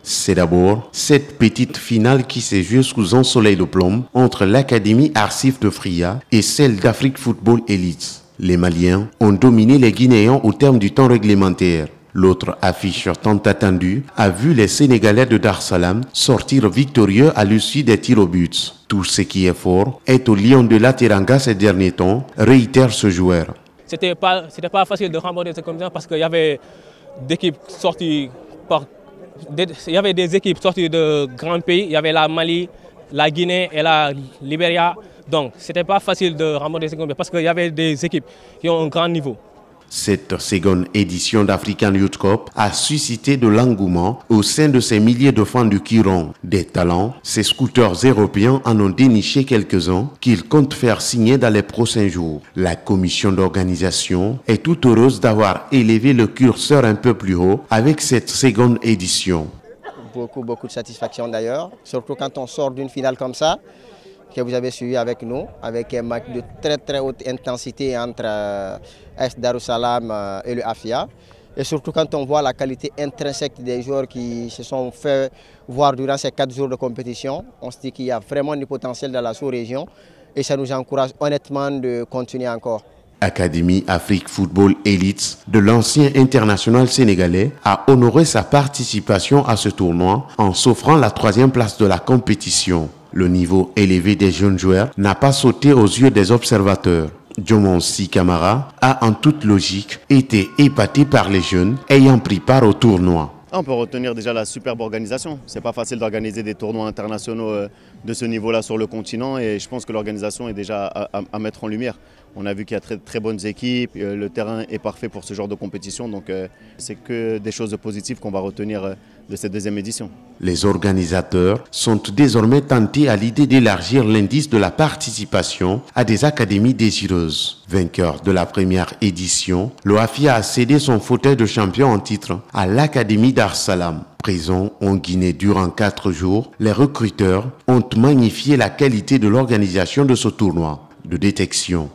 C'est d'abord cette petite finale qui s'est jouée sous un soleil de plomb entre l'Académie Arsif de Fria et celle d'Afrique Football Elite. Les Maliens ont dominé les Guinéens au terme du temps réglementaire. L'autre affiche tant attendue a vu les Sénégalais de Dar Salam sortir victorieux à l'issue des tirs au but. Tout ce qui est fort est au Lion de la Teranga ces derniers temps, réitère ce joueur. C'était pas facile de remporter cette compétition parce qu'il y avait des équipes sorties de grands pays. Il y avait la Mali, la Guinée et la Libéria. Donc, c'était pas facile de remporter cette compétition parce qu'il y avait des équipes qui ont un grand niveau. Cette seconde édition d'African Youth Cup a suscité de l'engouement au sein de ces milliers de fans du Kiron. Des talents, ces scooters européens en ont déniché quelques-uns qu'ils comptent faire signer dans les prochains jours. La commission d'organisation est toute heureuse d'avoir élevé le curseur un peu plus haut avec cette seconde édition. Beaucoup de satisfaction d'ailleurs, surtout quand on sort d'une finale comme ça, que vous avez suivi avec nous, avec un match de très haute intensité entre AS Darussalam et le Afia. Et surtout quand on voit la qualité intrinsèque des joueurs qui se sont fait voir durant ces 4 jours de compétition, on se dit qu'il y a vraiment du potentiel dans la sous-région et ça nous encourage honnêtement de continuer encore. Académie Afrique Football Elite de l'ancien international sénégalais a honoré sa participation à ce tournoi en s'offrant la 3e place de la compétition. Le niveau élevé des jeunes joueurs n'a pas sauté aux yeux des observateurs. Djomonsi Camara a en toute logique été épaté par les jeunes ayant pris part au tournoi. On peut retenir déjà la superbe organisation. C'est pas facile d'organiser des tournois internationaux de ce niveau-là sur le continent et je pense que l'organisation est déjà à mettre en lumière. On a vu qu'il y a très bonnes équipes, le terrain est parfait pour ce genre de compétition, donc c'est que des choses positives qu'on va retenir de cette 2e édition. Les organisateurs sont désormais tentés à l'idée d'élargir l'indice de la participation à des académies désireuses. Vainqueur de la première édition, le Afia a cédé son fauteuil de champion en titre à l'Académie Dar Salam. Présents en Guinée durant 4 jours, les recruteurs ont magnifié la qualité de l'organisation de ce tournoi de détection.